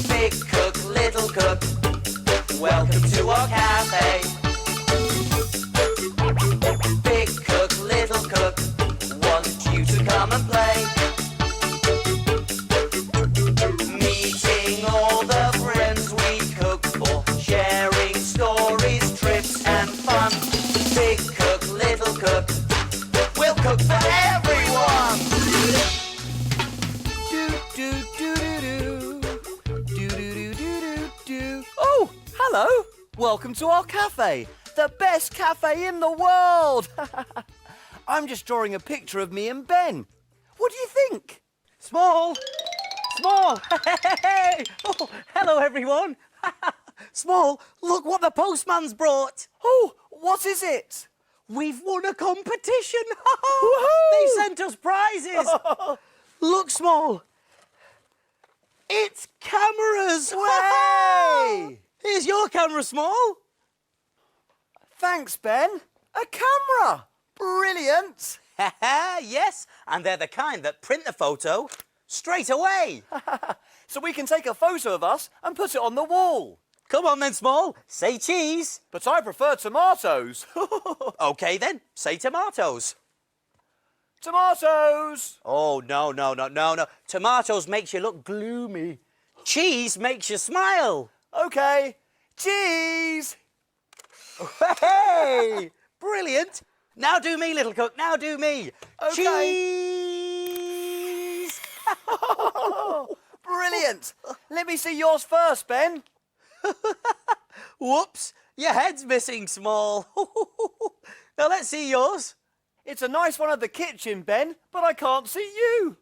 Big cook, little cook, welcome to our cafe. Big cook, little cook, want you to come and play. Meeting all the friends we cook for, sharing stories, trips and fun. Big cook, little cook, we'll cook for everyone. Oh, hello. Welcome to our cafe, the best cafe in the world. I'm just drawing a picture of me and Ben. What do you think? Small! Small! Hey! Oh, hello, everyone. Small, look what the postman's brought. Oh, what is it? We've won a competition. Woohoo! They sent us prizes. Look, Small. It's cameras. Way! Here's your camera, Small. Thanks, Ben. A camera. Brilliant. Yes, and they're the kind that print the photo straight away. So we can take a photo of us and put it on the wall. Come on then, Small. Say cheese. But I prefer tomatoes. OK then, say tomatoes. Tomatoes. Oh, no. Tomatoes makes you look gloomy. Cheese makes you smile. OK. Cheese. Hey! Brilliant. Now do me, little cook. Now do me. OK. Cheese. Brilliant. Let me see yours first, Ben. Whoops. Your head's missing, Small. Now let's see yours. It's a nice one of the kitchen, Ben, but I can't see you.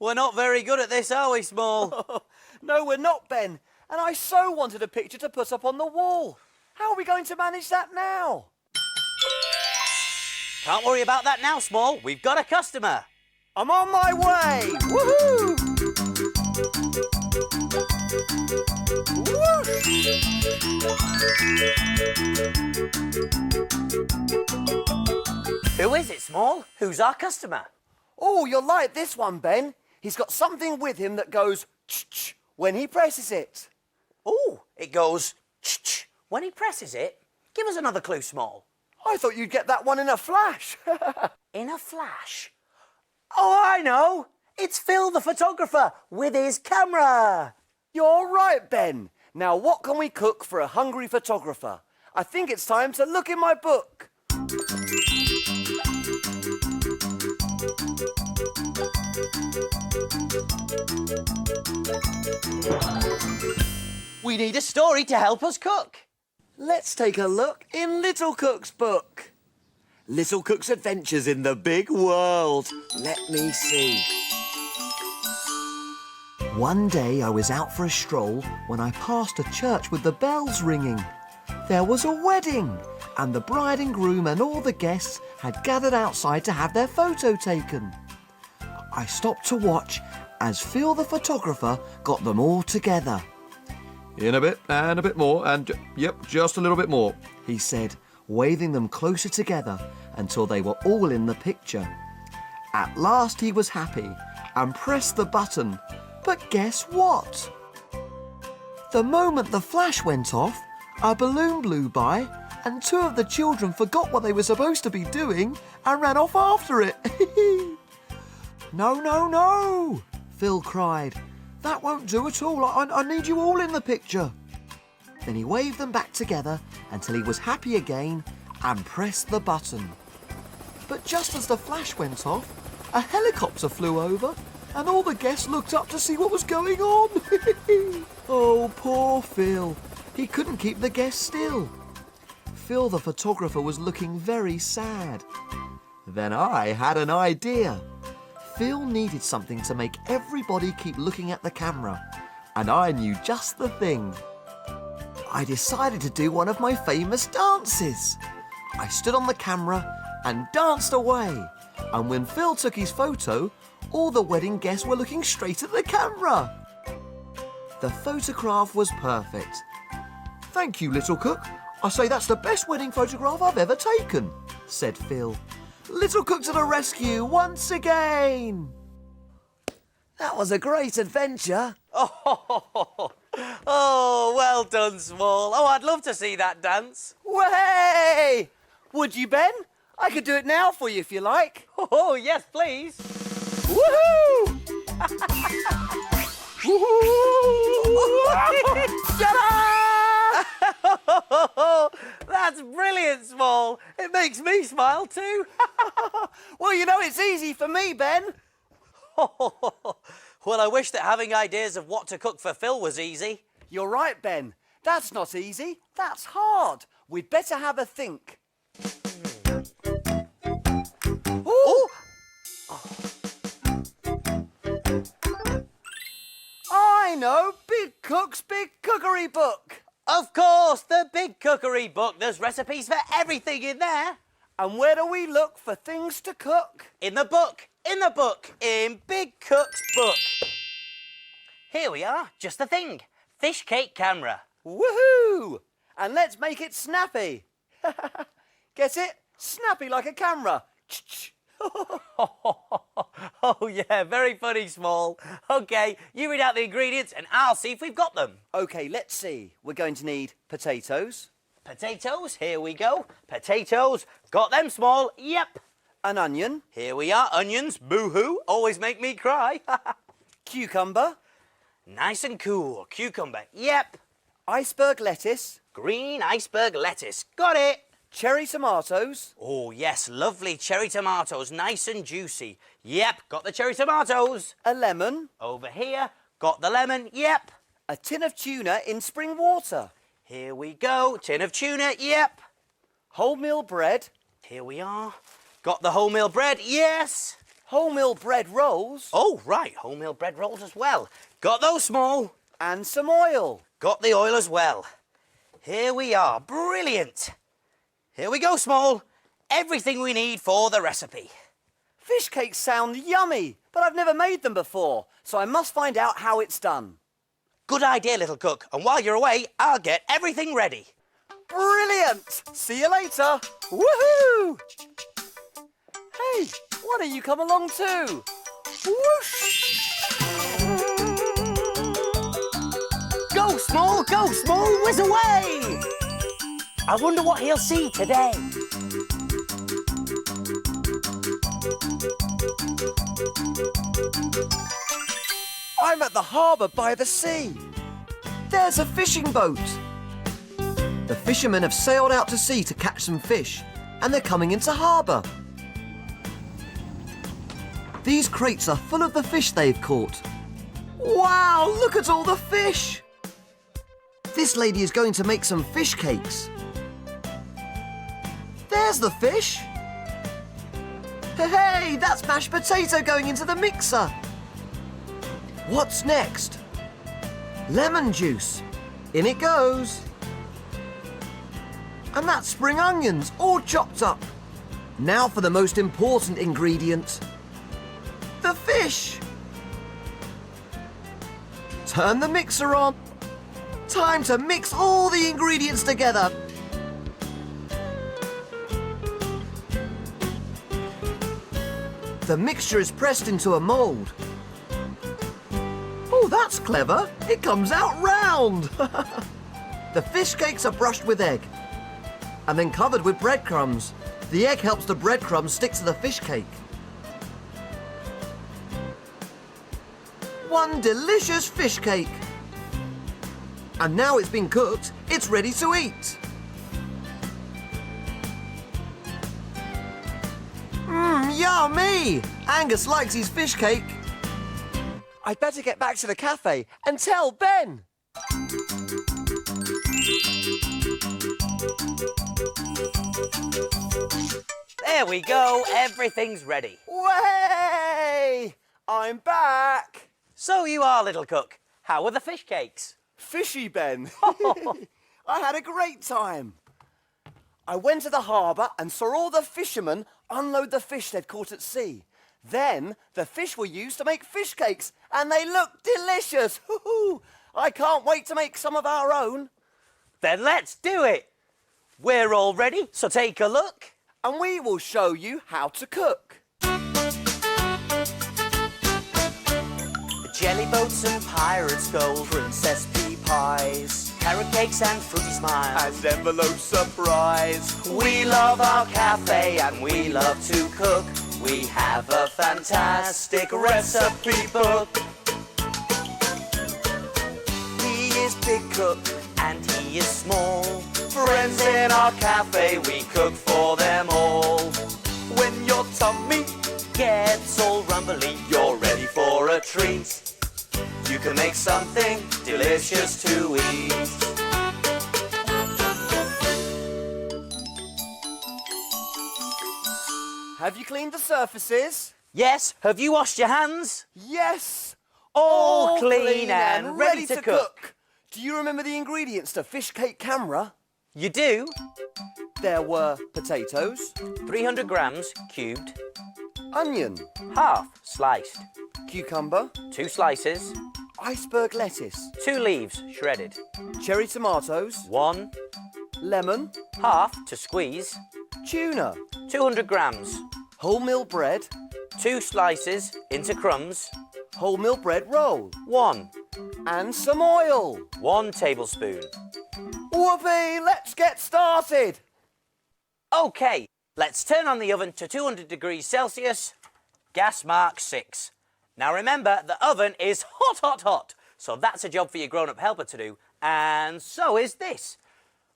We're not very good at this, are we, Small? No, we're not, Ben. And I so wanted a picture to put up on the wall. How are we going to manage that now? Can't worry about that now, Small. We've got a customer. I'm on my way. Woohoo! Who is it, Small? Who's our customer? Oh, you'll like this one, Ben. He's got something with him that goes ch-ch when he presses it. Oh, it goes ch-ch when he presses it. Give us another clue, Small. I thought you'd get that one in a flash. In a flash? Oh, I know. It's Phil the photographer with his camera. You're right, Ben. Now, what can we cook for a hungry photographer? I think it's time to look in my book. We need a story to help us cook. Let's take a look in Little Cook's book. Little Cook's Adventures in the Big World. Let me see. One day I was out for a stroll when I passed a church with the bells ringing. There was a wedding, and the bride and groom and all the guests had gathered outside to have their photo taken. I stopped to watch as Phil the photographer got them all together. In a bit, and a bit more, and yep, just a little bit more, he said, waving them closer together until they were all in the picture. At last he was happy and pressed the button, but guess what? The moment the flash went off, a balloon blew by and two of the children forgot what they were supposed to be doing and ran off after it. No, Phil cried. That won't do at all. I need you all in the picture. Then he waved them back together until he was happy again and pressed the button. But just as the flash went off, a helicopter flew over and all the guests looked up to see what was going on. Oh, poor Phil. He couldn't keep the guests still. Phil the photographer was looking very sad. Then I had an idea. Phil needed something to make everybody keep looking at the camera, and I knew just the thing. I decided to do one of my famous dances. I stood on the camera and danced away, and when Phil took his photo, all the wedding guests were looking straight at the camera. The photograph was perfect. Thank you, Little Cook. I say that's the best wedding photograph I've ever taken, said Phil. Little Cook to the rescue once again. That was a great adventure. Oh, well done, Small. Oh, I'd love to see that dance. Way! Would you, Ben? I could do it now for you if you like. Oh, yes, please. Woohoo! Ta-da! That's brilliant, Small. It makes me smile too. Well, you know it's easy for me, Ben. Well, I wish that having ideas of what to cook for Phil was easy. You're right, Ben. That's not easy. That's hard. We'd better have a think. Ooh! I know! Big Cook's Big Cookery book! Of course, the Big Cookery book. There's recipes for everything in there. And where do we look for things to cook? In the book, in Big Cook's book. Here we are, just the thing. Fishcake Camera. Woohoo! And let's make it snappy. Get it? Snappy like a camera. Oh, yeah, very funny, Small. OK, you read out the ingredients and I'll see if we've got them. OK, let's see. We're going to need potatoes. Potatoes, here we go. Potatoes, got them, Small. Yep. An onion. Here we are, onions. Boo-hoo, always make me cry. Cucumber. Nice and cool. Cucumber, yep. Iceberg lettuce. Green iceberg lettuce, got it. Cherry tomatoes. Oh, yes, lovely cherry tomatoes, nice and juicy. Yep, got the cherry tomatoes. A lemon. Over here, got the lemon, yep. A tin of tuna in spring water. Here we go, tin of tuna, yep. Wholemeal bread. Here we are. Got the wholemeal bread, yes. Wholemeal bread rolls. Oh, right, wholemeal bread rolls as well. Got those, Small. And some oil. Got the oil as well. Here we are, brilliant. Here we go, Small. Everything we need for the recipe. Fish cakes sound yummy, but I've never made them before, so I must find out how it's done. Good idea, little cook. And while you're away, I'll get everything ready. Brilliant! See you later. Woohoo! Hey, why don't you come along too? Whoosh! Go, Small, whiz away! I wonder what he'll see today. I'm at the harbour by the sea. There's a fishing boat. The fishermen have sailed out to sea to catch some fish, and they're coming into harbour. These crates are full of the fish they've caught. Wow, look at all the fish! This lady is going to make some fish cakes. There's the fish. Hey, that's mashed potato going into the mixer. What's next? Lemon juice. In it goes. And that's spring onions, all chopped up. Now for the most important ingredient. The fish. Turn the mixer on. Time to mix all the ingredients together. The mixture is pressed into a mould. Oh, that's clever. It comes out round. The fish cakes are brushed with egg and then covered with breadcrumbs. The egg helps the breadcrumbs stick to the fish cake. One delicious fish cake. And now it's been cooked, it's ready to eat. Yummy! Angus likes his fish cake. I'd better get back to the cafe and tell Ben. There we go, everything's ready. Way! I'm back. So you are, little cook. How were the fish cakes? Fishy, Ben. I had a great time. I went to the harbour and saw all the fishermen unload the fish they'd caught at sea. Then the fish were used to make fish cakes and they look delicious. I can't wait to make some of our own. Then let's do it. We're all ready, so take a look. And we will show you how to cook. jelly boats and pirates' gold, princess pea pies, carrot cakes and fruity smiles, And envelope surprise. We love our cafe and we love to cook. We have a fantastic recipe book. He is big cook and he is small. Friends in our cafe, we cook for them all. When your tummy, Gets all rumbly, you're ready for a treat. you can make something delicious to eat. Have you cleaned the surfaces? Yes, have you washed your hands? Yes. All clean and ready to cook. Do you remember the ingredients to Fishcake Camera? You do? There were potatoes, 300 grams cubed, onion, half sliced, cucumber, 2 slices, iceberg lettuce, 2 leaves shredded, cherry tomatoes, 1, lemon, half to squeeze, tuna, 200 grams, wholemeal bread, 2 slices into crumbs, wholemeal bread roll, 1, and some oil. 1 tablespoon. Whoopee, let's get started. Okay, let's turn on the oven to 200 degrees Celsius, gas mark 6. Now remember, the oven is hot, hot, hot. So that's a job for your grown-up helper to do. And so is this.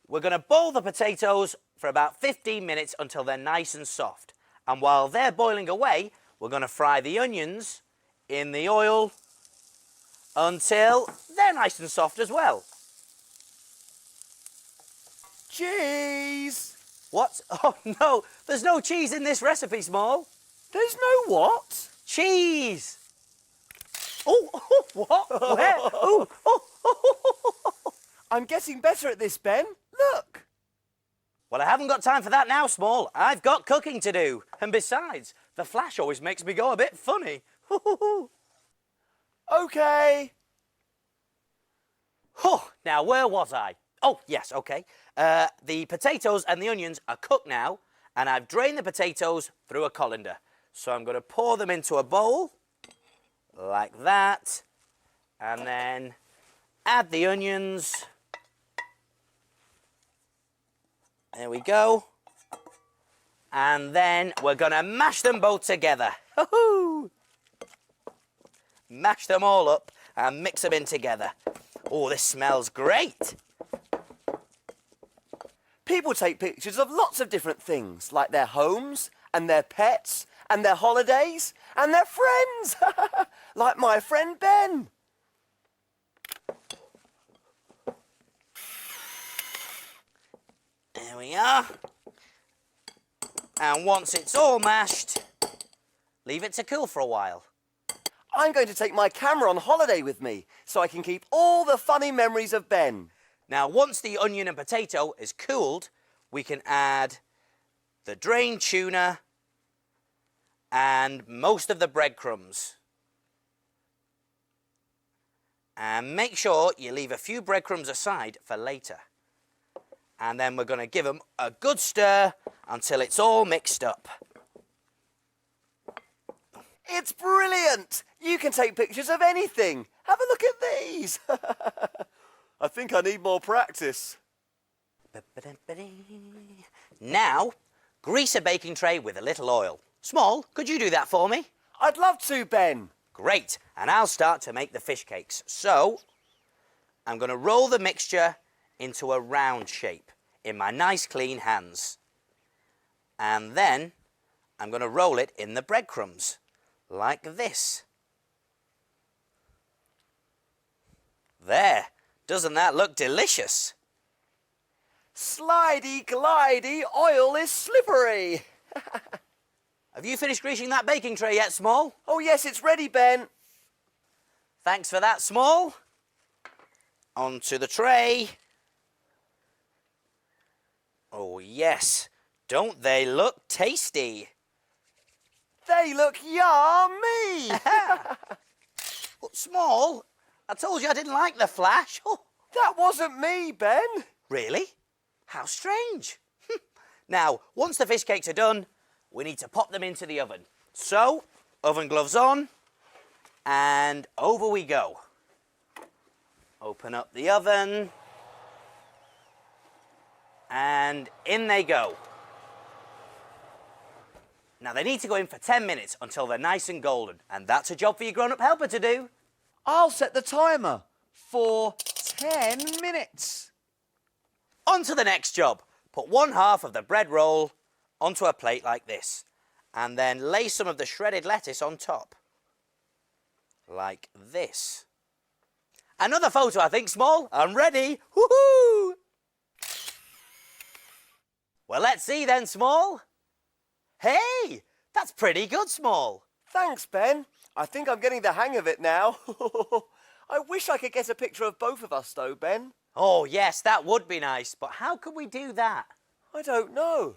We're going to boil the potatoes for about 15 minutes until they're nice and soft. And while they're boiling away, we're going to fry the onions in the oil until they're nice and soft as well. Cheese. What? Oh no, there's no cheese in this recipe, Small. There's no what? Cheese. Oh, what? Where? Oh. I'm getting better at this, Ben. Look. Well, I haven't got time for that now, Small. I've got cooking to do. And besides, the flash always makes me go a bit funny. Okay. Oh, now, where was I? Oh, yes, okay. The potatoes and the onions are cooked now, and I've drained the potatoes through a colander. So I'm going to pour them into a bowl, like that, and then add the onions. There we go. And then we're going to mash them both together. Mash them all up and mix them in together. Oh, this smells great. People take pictures of lots of different things, like their homes and their pets and their holidays and their friends, like my friend Ben. There we are. And once it's all mashed, leave it to cool for a while. I'm going to take my camera on holiday with me so I can keep all the funny memories of Ben. Now, once the onion and potato is cooled, we can add the drained tuna and most of the breadcrumbs. And make sure you leave a few breadcrumbs aside for later. And then we're going to give them a good stir until it's all mixed up. It's brilliant! You can take pictures of anything. Have a look at these. I think I need more practice. Now, grease a baking tray with a little oil. Small, could you do that for me? I'd love to, Ben. Great, and I'll start to make the fish cakes. So, I'm going to roll the mixture into a round shape in my nice clean hands. And then I'm going to roll it in the breadcrumbs, like this. There, doesn't that look delicious? Slidey, glidey, oil is slippery. Have you finished greasing that baking tray yet, Small? Oh yes, it's ready, Ben. Thanks for that, Small. Onto the tray. Oh yes, don't they look tasty? They look yummy. But Small, I told you I didn't like the flash. Oh, That wasn't me, Ben. really? How strange. Now, once the fish cakes are done, we need to pop them into the oven. So, oven gloves on, And over we go. Open up the oven. And in they go. Now they need to go in for 10 minutes until they're nice and golden. And that's a job for your grown-up helper to do. I'll set the timer for 10 minutes. On to the next job. Put one half of the bread roll onto a plate like this. And then lay some of the shredded lettuce on top. Like this. Another photo, I think, Small. I'm ready. Woohoo! Well, let's see then, Small. Hey, that's pretty good, Small. Thanks, Ben. I think I'm getting the hang of it now. I wish I could get a picture of both of us, though, Ben. Oh, yes, that would be nice. But how could we do that? I don't know.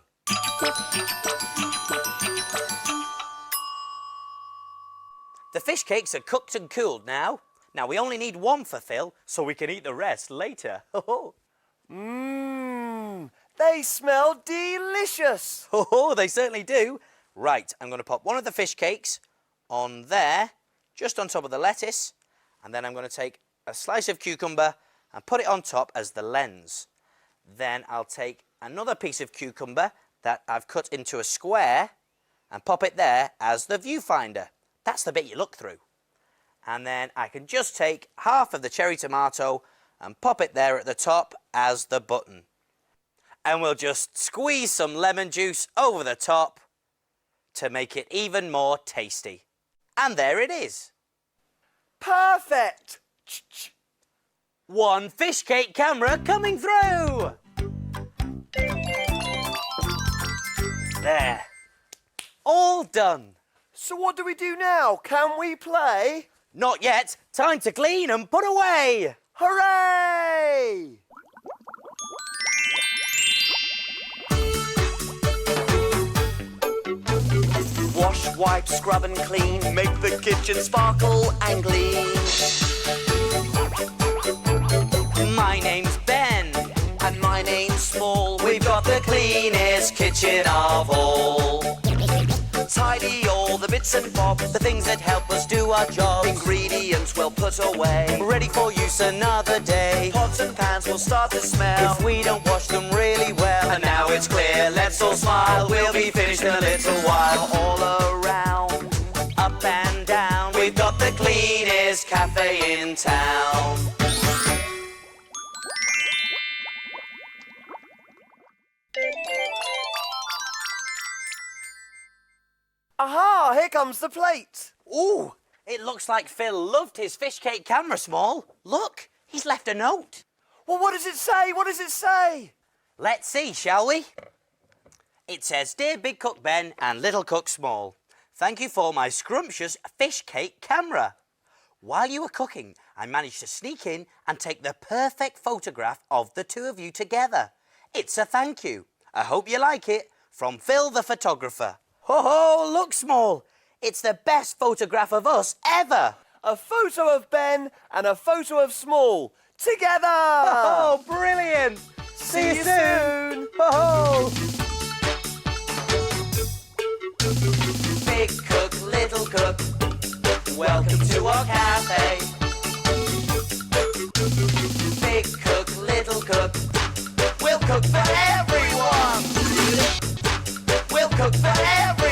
The fish cakes are cooked and cooled now. Now, we only need one for Phil, so we can eat the rest later. Mmm, they smell delicious. Oh, they certainly do. Right, I'm going to pop one of the fish cakes on there, just on top of the lettuce. And then I'm going to take a slice of cucumber and put it on top as the lens. Then I'll take another piece of cucumber that I've cut into a square and pop it there as the viewfinder. That's the bit you look through. And then I can just take half of the cherry tomato and pop it there at the top as the button. And we'll just squeeze some lemon juice over the top to make it even more tasty. And there it is. Perfect. One fish cake camera coming through. There. All done. So what do we do now? Can we play? Not yet. Time to clean and put away. Hooray! Wash, wipe, scrub and clean. Make the kitchen sparkle and gleam. My name's Ben. And my name's Small. We've got the cleanest kitchen of all. Tidy all the bits and bobs, The things that help us do our jobs. ingredients we'll put away. Ready for use another day. Pots and pans will start to smell. If we don't wash them really well. And now it's clear, let's all smile. We'll be finished in a little while. All around, Up and down. we've got the cleanest cafe in town. Aha, here comes the plate. Ooh, it looks like Phil loved his fish cake camera, Small. Look, he's left a note. Well, what does it say? What does it say? Let's see, shall we? It says, Dear Big Cook Ben and Little Cook Small, thank you for my scrumptious fish cake camera. While you were cooking, I managed to sneak in and take the perfect photograph of the two of you together. It's a thank you. I hope you like it. From Phil the photographer. Ho ho, look, Small. It's the best photograph of us ever. A photo of Ben and a photo of Small. Together! Oh, brilliant. See you soon. Ho ho. Big cook, little cook, welcome to our cafe. Big cook, little cook, we'll cook for everyone. We'll cook for everyone.